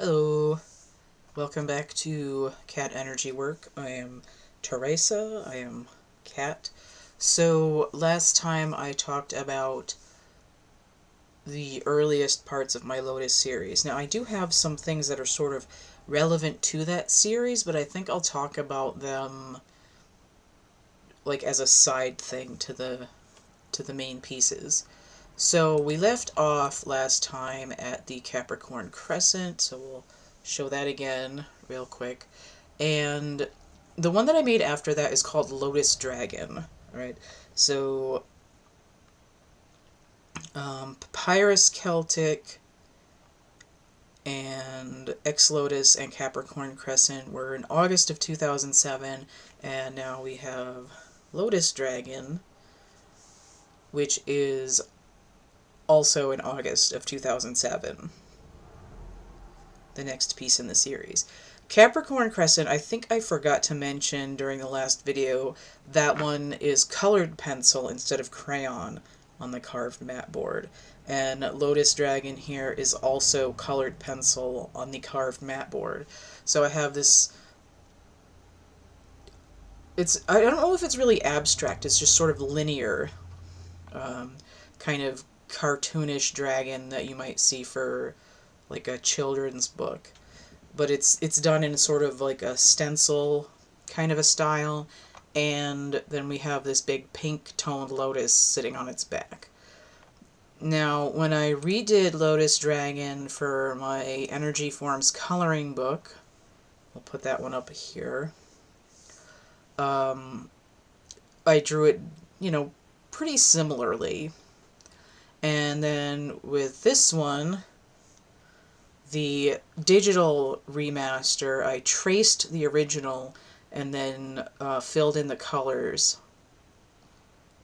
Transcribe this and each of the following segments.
Hello, welcome back to Cat Energy Work. I am Theresa, I am Cat. So last time I talked about the earliest parts of my Lotus series. Now I do have some things that are sort of relevant to that series, but I think I'll talk about them like as a side thing to the main pieces. So we left off last time at the Capricorn Crescent, so we'll show that again real quick. And the one that I made after that is called Lotus Dragon, right? So Papyrus Celtic and Ex-Lotus and Capricorn Crescent were in August of 2007, and now we have Lotus Dragon, which is also in August of 2007, the next piece in the series. Capricorn Crescent, I think I forgot to mention during the last video, that one is colored pencil instead of crayon on the carved mat board. And Lotus Dragon here is also colored pencil on the carved mat board. So I have this, I don't know if it's really abstract, it's just sort of linear, kind of cartoonish dragon that you might see for like a children's book. But it's done in sort of like a stencil kind of a style, and then we have this big pink toned lotus sitting on its back. Now, when I redid Lotus Dragon for my Energy Forms coloring book, we'll put that one up here, I drew it, pretty similarly. And then with this one, the digital remaster, I traced the original and then filled in the colors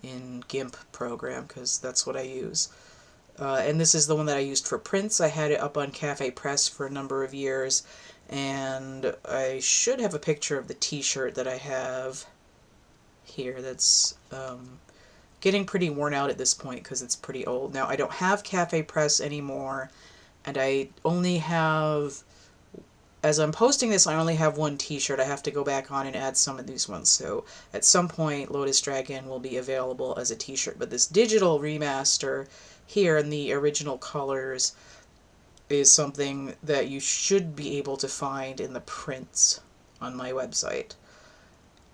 in GIMP program, because that's what I use. And this is the one that I used for prints. I had it up on Cafe Press for a number of years, and I should have a picture of the t-shirt that I have here that's getting pretty worn out at this point because it's pretty old. Now, I don't have Cafe Press anymore, and I only have, as I'm posting this, I only have one t-shirt. I have to go back on and add some of these ones. So at some point, Lotus Dragon will be available as a t-shirt. But this digital remaster here in the original colors is something that you should be able to find in the prints on my website.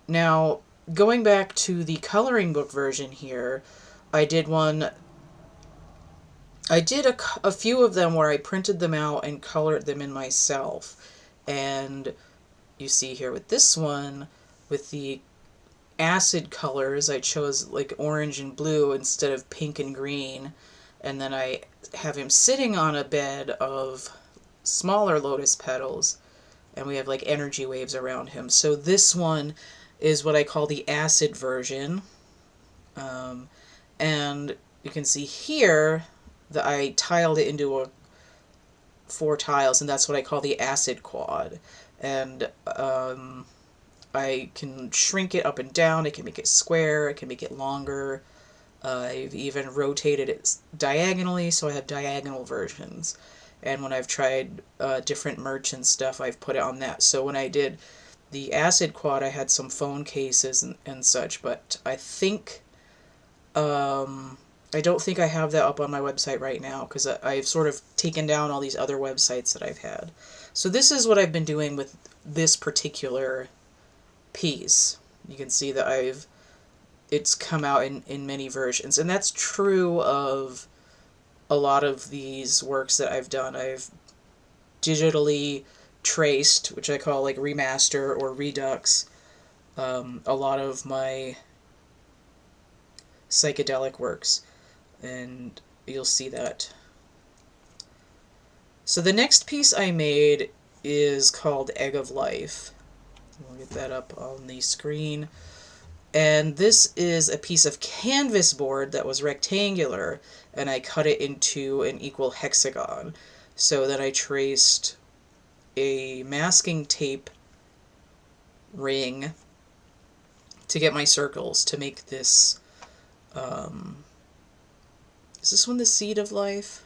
Now, going back to the coloring book version here, I did a few of them where I printed them out and colored them in myself. And you see here with this one, with the acid colors, I chose like orange and blue instead of pink and green. And then I have him sitting on a bed of smaller lotus petals, and we have like energy waves around him. So this one is what I call the acid version. And you can see here that I tiled it into 4 tiles, and that's what I call the acid quad. And I can shrink it up and down, I can make it square, I can make it longer. I've even rotated it diagonally, so I have diagonal versions. And when I've tried different merch and stuff, I've put it on that. So when I did the acid quad, I had some phone cases and such, but I think, I don't think I have that up on my website right now, because I've sort of taken down all these other websites that I've had. So this is what I've been doing with this particular piece. You can see that it's come out in many versions, and that's true of a lot of these works that I've done. I've digitally traced, which I call like remaster or redux, a lot of my psychedelic works, and you'll see that. So the next piece I made is called Egg of Life. We'll get that up on the screen. And this is a piece of canvas board that was rectangular, and I cut it into an equal hexagon. So then I traced a masking tape ring to get my circles to make this. Is this one the Seed of Life?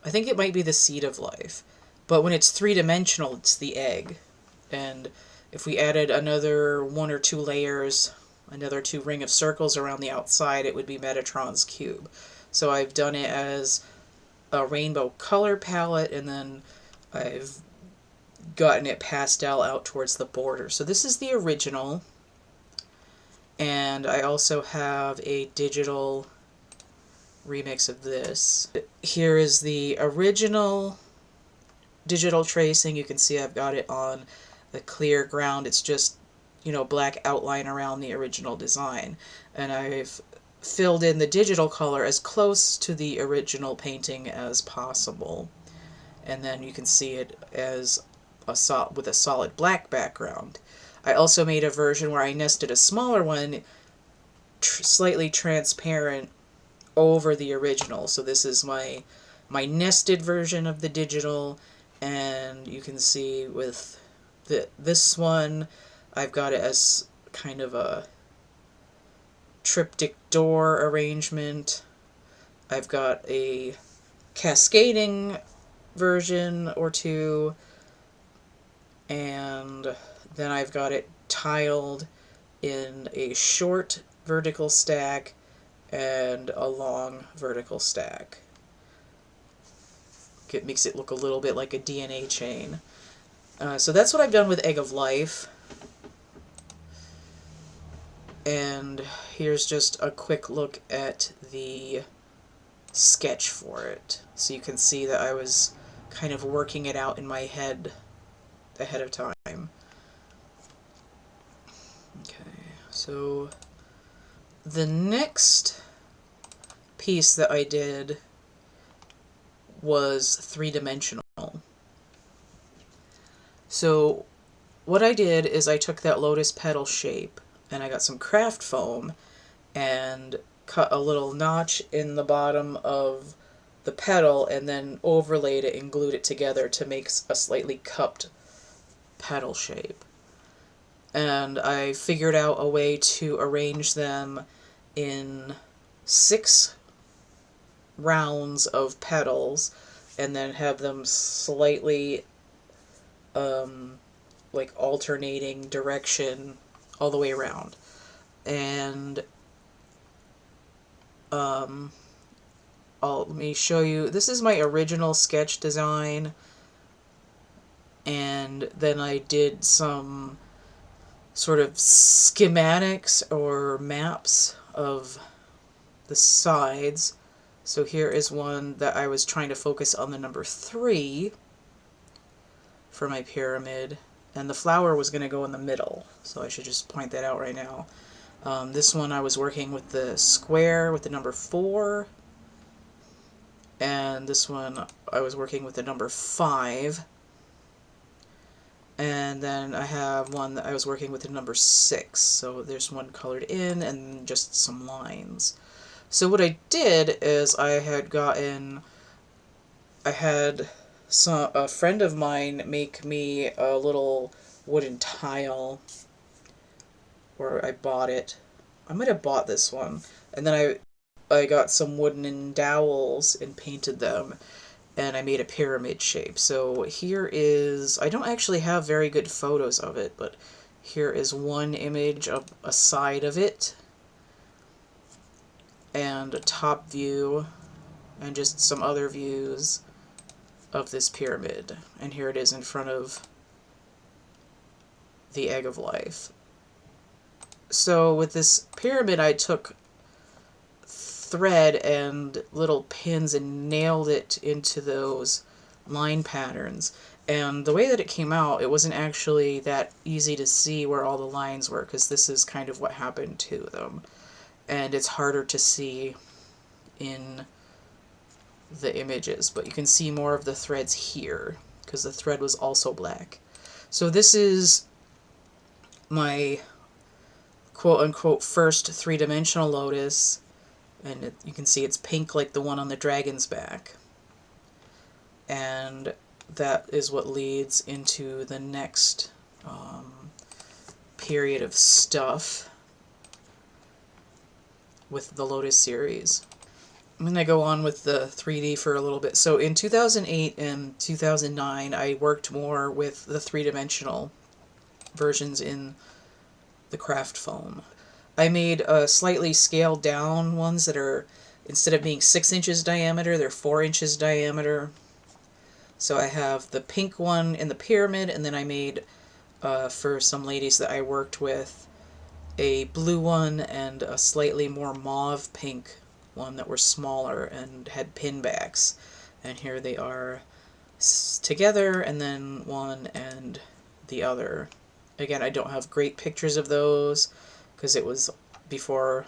I think it might be the seed of life. But when it's three-dimensional, it's the egg. And if we added another 1 or 2 layers, another 2 ring of circles around the outside, it would be Metatron's cube. So I've done it as a rainbow color palette, and then I've gotten it pastel out towards the border. So this is the original, and I also have a digital remix of this. Here is the original digital tracing. You can see I've got it on a clear ground. It's just, black outline around the original design. And I've filled in the digital color as close to the original painting as possible. And then you can see it as with a solid black background. I also made a version where I nested a smaller one, slightly transparent, over the original. So this is my nested version of the digital, and you can see with this one I've got it as kind of a triptych door arrangement. I've got a cascading version or two, and then I've got it tiled in a short vertical stack and a long vertical stack. It makes it look a little bit like a DNA chain. So that's what I've done with Egg of Life. And here's just a quick look at the sketch for it. So you can see that I was kind of working it out in my head ahead of time. Okay, so the next piece that I did was three-dimensional. So what I did is I took that lotus petal shape and I got some craft foam and cut a little notch in the bottom of the petal and then overlaid it and glued it together to make a slightly cupped petal shape. And I figured out a way to arrange them in 6 rounds of petals and then have them slightly like alternating direction all the way around. And let me show you. This is my original sketch design, and then I did some sort of schematics or maps of the sides. So here is one that I was trying to focus on the number 3 for my pyramid, and the flower was going to go in the middle, so I should just point that out right now. This one I was working with the square with the number 4, and this one I was working with the number 5, and then I have one that I was working with the number 6, so there's one colored in and just some lines. So what I did is I had a friend of mine make me a little wooden tile, or I bought it. I might have bought this one. And then I got some wooden dowels and painted them, and I made a pyramid shape. So here is, I don't actually have very good photos of it, but here is one image of a side of it, and a top view, and just some other views of this pyramid. And here it is in front of the Egg of Life. So with this pyramid, I took thread and little pins and nailed it into those line patterns. And the way that it came out, it wasn't actually that easy to see where all the lines were, because this is kind of what happened to them. And it's harder to see in the images, but you can see more of the threads here, because the thread was also black. So this is my quote-unquote first three-dimensional lotus, and you can see it's pink like the one on the dragon's back. And that is what leads into the next period of stuff with the Lotus series. I'm going to go on with the 3D for a little bit. So in 2008 and 2009, I worked more with the three-dimensional versions in the craft foam. I made slightly scaled down ones that are, instead of being 6 inches diameter, they're 4 inches diameter. So I have the pink one in the pyramid, and then I made, for some ladies that I worked with, a blue one and a slightly more mauve pink one that were smaller and had pin backs. And here they are together, and then one and the other. Again, I don't have great pictures of those because it was before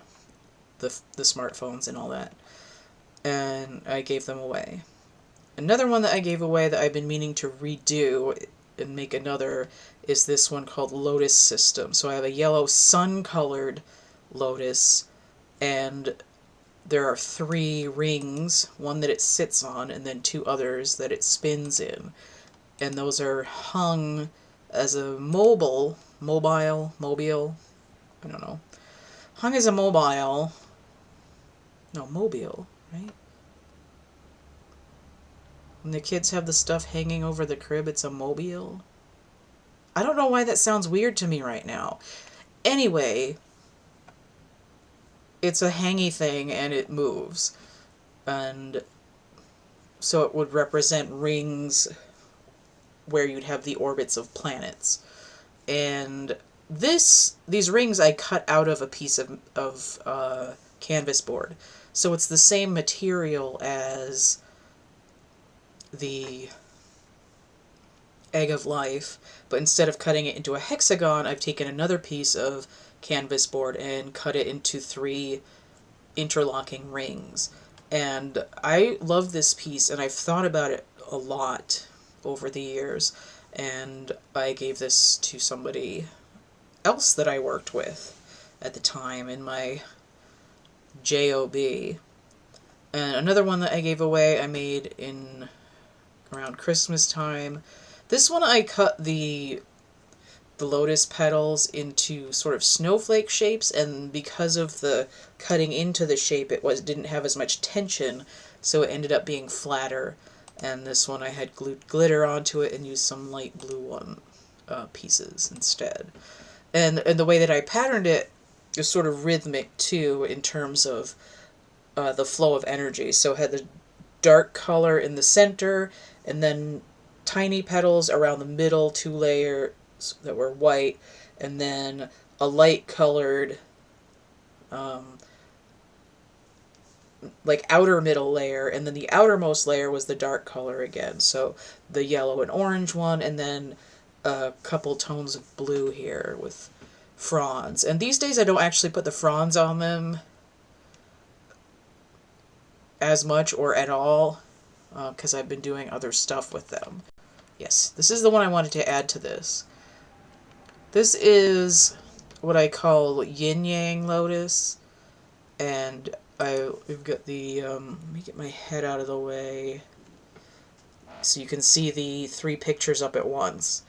the smartphones and all that. And I gave them away. Another one that I gave away that I've been meaning to redo and make another is this one called Lotus System. So I have a yellow sun-colored lotus, and there are 3 rings, one that it sits on, and then 2 others that it spins in. And those are hung as a mobile, I don't know. Hung as a mobile, right? When the kids have the stuff hanging over the crib, it's a mobile. I don't know why that sounds weird to me right now. Anyway, it's a hangy thing and it moves. And so it would represent rings where you'd have the orbits of planets. And these rings I cut out of a piece of canvas board. So it's the same material as the Egg of Life, but instead of cutting it into a hexagon, I've taken another piece of canvas board and cut it into 3 interlocking rings. And I love this piece, and I've thought about it a lot over the years, and I gave this to somebody else that I worked with at the time in my job. And another one that I gave away I made in around Christmas time. This one I cut the lotus petals into sort of snowflake shapes, and because of the cutting into the shape, it didn't have as much tension, so it ended up being flatter. And this one I had glued glitter onto it and used some light blue one pieces instead. And the way that I patterned it is sort of rhythmic too, in terms of the flow of energy. So it had the dark color in the center, and then tiny petals around the middle, 2 layers that were white, and then a light colored like outer middle layer, and then the outermost layer was the dark color again. So the yellow and orange one, and then a couple tones of blue here with fronds. And these days I don't actually put the fronds on them as much or at all, because I've been doing other stuff with them. Yes, this is the one I wanted to add to this. This is what I call yin-yang lotus, and we've got the, let me get my head out of the way so you can see the 3 pictures up at once.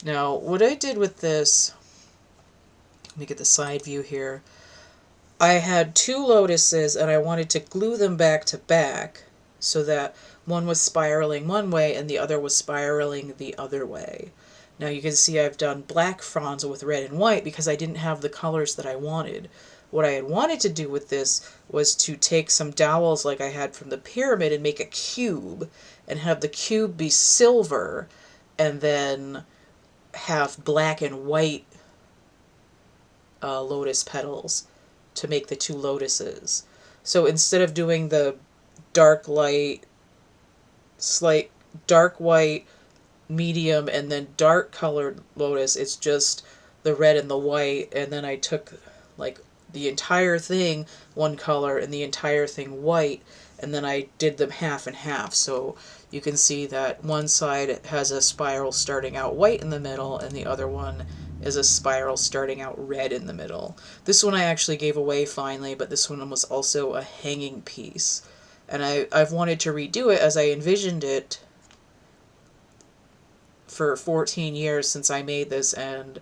Now, what I did with this, let me get the side view here. I had 2 lotuses and I wanted to glue them back to back so that one was spiraling one way and the other was spiraling the other way. Now you can see I've done black fronds with red and white because I didn't have the colors that I wanted. What I had wanted to do with this was to take some dowels like I had from the pyramid and make a cube and have the cube be silver and then have black and white lotus petals to make the 2 lotuses. So instead of doing the dark light, slight dark white, medium, and then dark colored lotus, it's just the red and the white, and then I took like the entire thing one color and the entire thing white, and then I did them half and half. So you can see that one side has a spiral starting out white in the middle and the other one is a spiral starting out red in the middle. This one I actually gave away finally, but this one was also a hanging piece. And I've wanted to redo it as I envisioned it for 14 years since I made this, and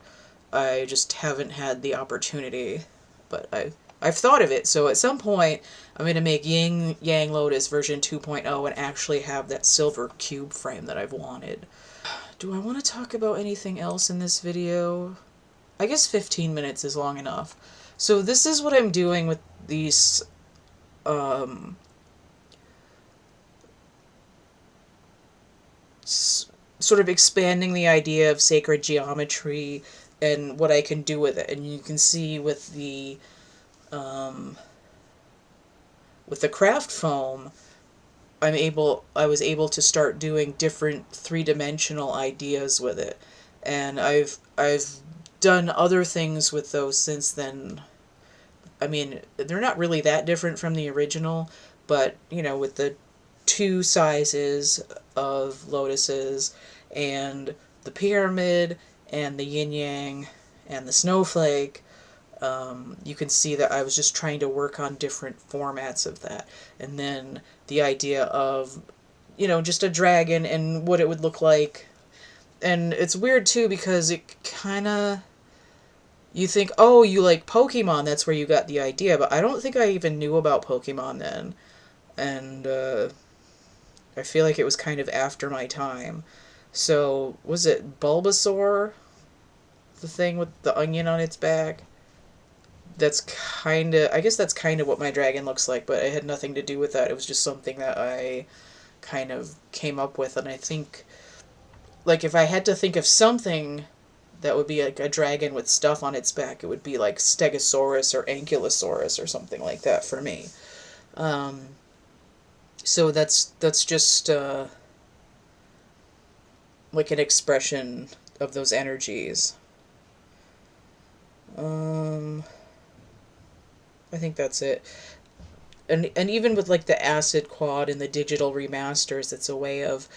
I just haven't had the opportunity. But I've thought of it. So at some point, I'm going to make Yin Yang Lotus version 2.0 and actually have that silver cube frame that I've wanted. Do I want to talk about anything else in this video? I guess 15 minutes is long enough. So this is what I'm doing with these um, sort of expanding the idea of sacred geometry and what I can do with it. And you can see um, with the craft foam, I was able to start doing different three-dimensional ideas with it. And I've done other things with those since then. I mean, they're not really that different from the original, but you know, with the two sizes of lotuses and the pyramid and the yin yang and the snowflake, you can see that I was just trying to work on different formats of that. And then the idea of, you know, just a dragon and what it would look like. And it's weird too because it kind of, you think, oh, you like Pokemon, that's where you got the idea. But I don't think I even knew about Pokemon then. And I feel like it was kind of after my time. So, was it Bulbasaur? The thing with the onion on its back? That's kind of, I guess that's kind of what my dragon looks like, but it had nothing to do with that. It was just something that I kind of came up with. And I think, like, if I had to think of something that would be like a dragon with stuff on its back, it would be like Stegosaurus or Ankylosaurus or something like that for me. Um, so that's just like an expression of those energies. Um, I think that's it. And even with like the acid quad and the digital remasters, it's a way of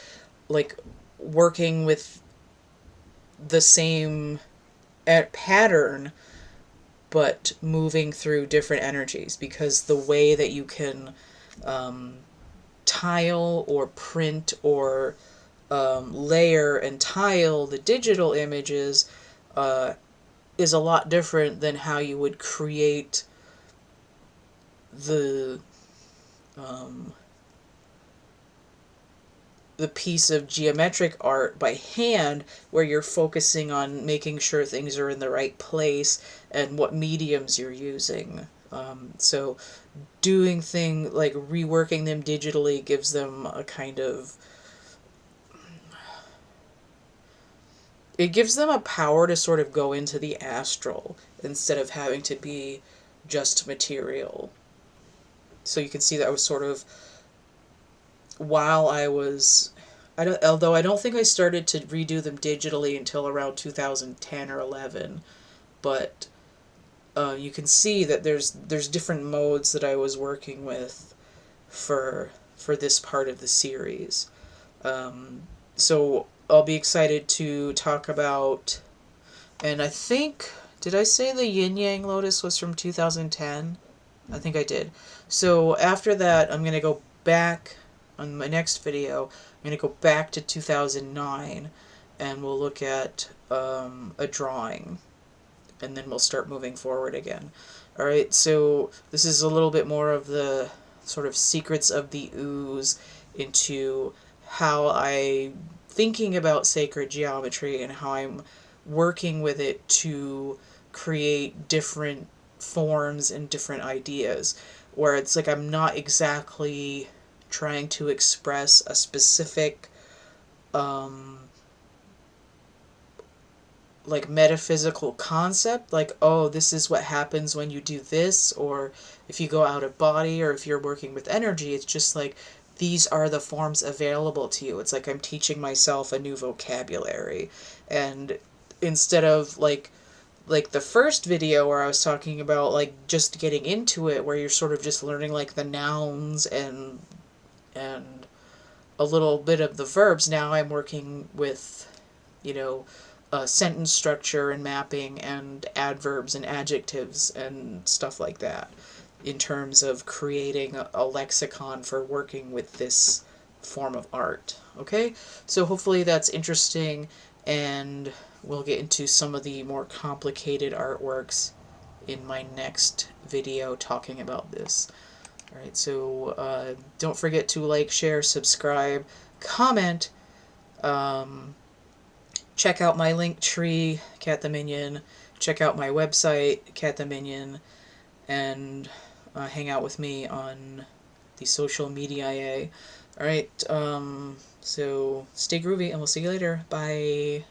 like working with the same pattern but moving through different energies, because the way that you can um, tile or print or layer and tile the digital images uh, is a lot different than how you would create the um, the piece of geometric art by hand, where you're focusing on making sure things are in the right place and what mediums you're using. So doing thing like reworking them digitally gives them a kind of, it gives them a power to sort of go into the astral instead of having to be just material. So you can see that I was sort of, while I was, although I don't think I started to redo them digitally until around 2010 or 11, but you can see that there's different modes that I was working with for this part of the series. So I'll be excited to talk about, and I think, did I say the Yin Yang Lotus was from 2010? I think I did. So after that, I'm going to go back on my next video. I'm going to go back to 2009 and we'll look at a drawing, and then we'll start moving forward again. Alright, so this is a little bit more of the sort of secrets of the ooze into how I'm thinking about sacred geometry and how I'm working with it to create different forms and different ideas, where it's like I'm not exactly trying to express a specific like metaphysical concept, like, oh, this is what happens when you do this, or if you go out of body, or if you're working with energy. It's just like, these are the forms available to you. It's like I'm teaching myself a new vocabulary. And instead of like the first video where I was talking about like just getting into it, where you're sort of just learning like the nouns and a little bit of the verbs, now I'm working with, you know, sentence structure and mapping and adverbs and adjectives and stuff like that, in terms of creating a lexicon for working with this form of art. Okay, so hopefully that's interesting, and we'll get into some of the more complicated artworks in my next video talking about this. Alright, so don't forget to like, share, subscribe, comment, check out my link tree, CATtheMinion, check out my website, CATtheMinion, and hang out with me on the social media. Alright, so stay groovy, and we'll see you later. Bye.